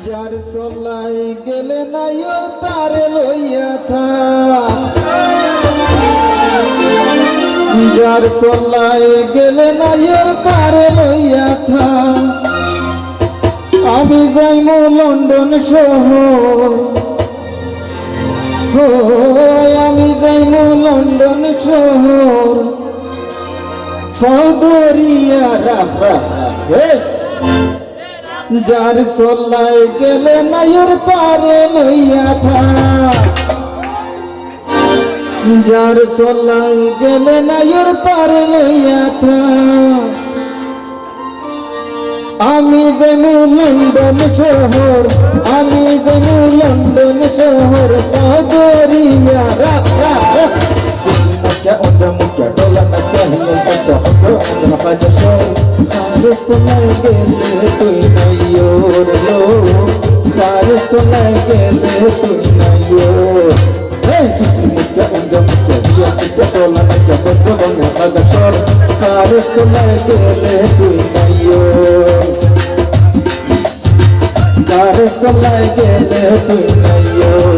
যার সোলাই গেলে নাই তারে লইয়া থা, যার সোলাই গেলে নাই তারে লইয়া থা। আমি যাইমু লন্ডন শহর, আমি যাইমু লন্ডন শহর, ফদরিয়া রাফ রাফ রাফ। যার সোলাই গেলে নাইর তারে লইয়া থা, যার সোলাই গেলে নাইর তারে লইয়া থা। আমি যাইমু লন্ডন শহর, আমি যাইমু লন্ডন শহর, ফদরিয়া রাফ রাফ রাফ। মুখে ওটা মুখে ডোলা না কেহিয়ে কত হতো রাজা শহর। খার সোলাই গেলে তুই নাই ওর লো, খার সোলাই গেলে তুই নাই ওর। মুখে ওটা মুখে দিয়ে মুখে ডোলা না কে কত রাজা শহর। খার সোলাই গেলে তুই নাই ওর, খার সোলাই গেলে তুই নাই ওর।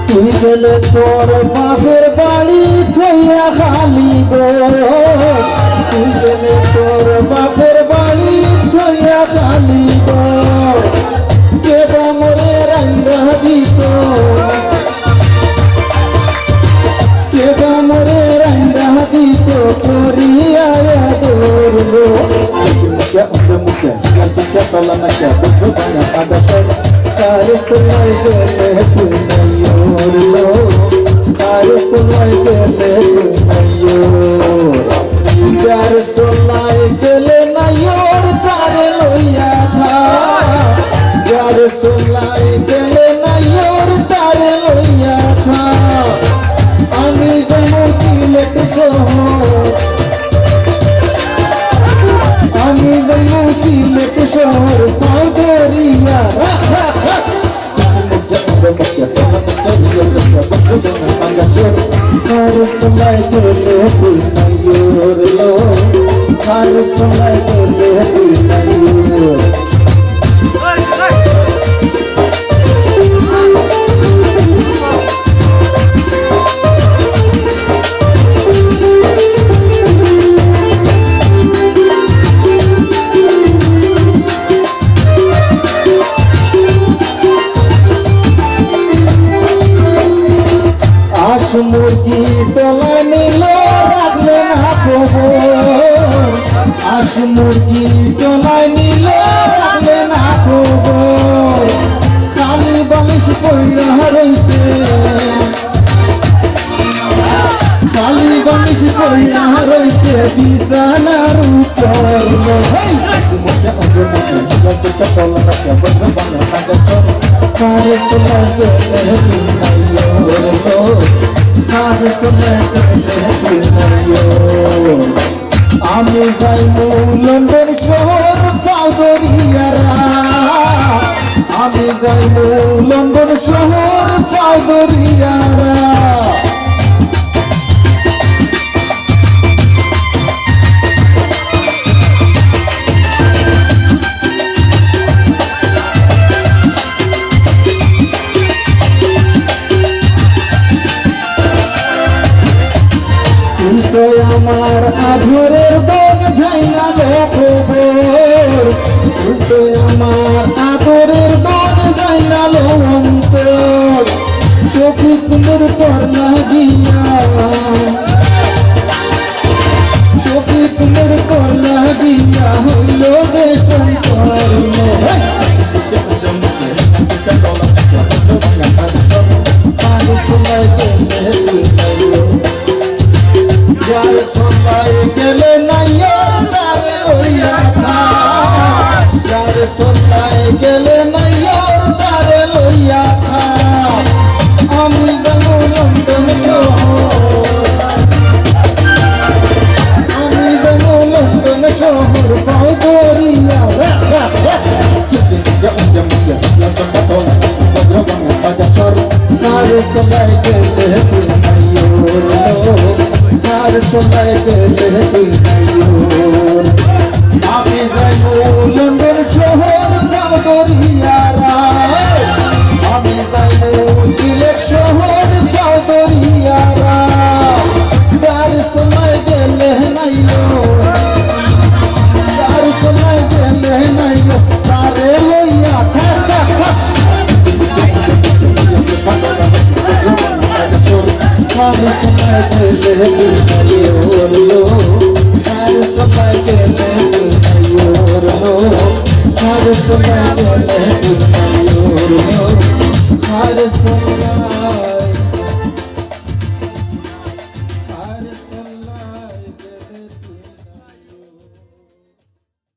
তুই গেলে তোর বাপের বাড়ি থইয়া খালি গো, তুই গেলে তোর বাপের বাড়ি থইয়া খালি গো। কে বা মোরে রাঙ্গা দিত, কে বা মোরে রাঙ্গা দিত করিয়া দৌড়লো। মুখে উঠে মুখে মুখে তলা না কে বুঝো বানা আদা সব। কার সোলাই গেলে তুই নাই ওর লো, কার সোলাই গেলে তুই নাই ওর। যার সোলাই গেলে নাই ওর তারে লইয়া থা, যার সোলাই গেলে নাই ওর তারে লইয়া থা। আমি যাইমু সিলেট শহর, আমি যাইমু সিলেট শহর, ফদরিয়া রাফ রাফ রাফ। খার সোলাই গেলে তুই নাই ওর লো, খার সোলাই গেলে তুই নাই ওর। হাঁস মুরগি ডলা নিল রাখলে না খবর, হাঁস মুরগি ডলা নিল রাখলে না খবর। খালি বালিশ পয়লা রইছে, খালি বালিশ পয়লা রইছে বিছানার উপর। খার সোলাই গেলে তুই নাই ওর লো, খার সোলাই গেলে তুই নাই ওর। আমি যাইমু লন্ডন শহর, ফদরিয়া রাফ, আমি যাইমু লন্ডন শহর, ফদরিয়া রাফ। আমার আধরের দোন ঝাইনালো খবর, আমার আদরের দোন ঝাইনালো অন্তর। শফিকুলের পর লাগিয়া, শফিকুলের পর লাগিয়া হইল দেশান্তর। খার সোলাই গেলে তুই নাই ওর, যার সোলাই গেলে নাই ওর তারে লইয়া থা, যার সোলাই গেলে নাই ওর তারে লইয়া থা। আমি যাইমু লন্ডন শহর, আমি যাইমু লন্ডন শহর, ফদরিয়া রাফ সোলাই গেলে তুই নাইও আর সোলাই গেলে তুই নাইও আমি যাইব লন্ডন শহর যাব দরিয়ারা আমি যাইব সিলেট শহর যাব দরিয়ারা তার সোলাই গেলে নাইও তার সোলাই গেলে নাইও তারে লইয়া থাকা Har samay ke le nayor lo har samay ke le nayor lo har samay ke le nayor lo har samay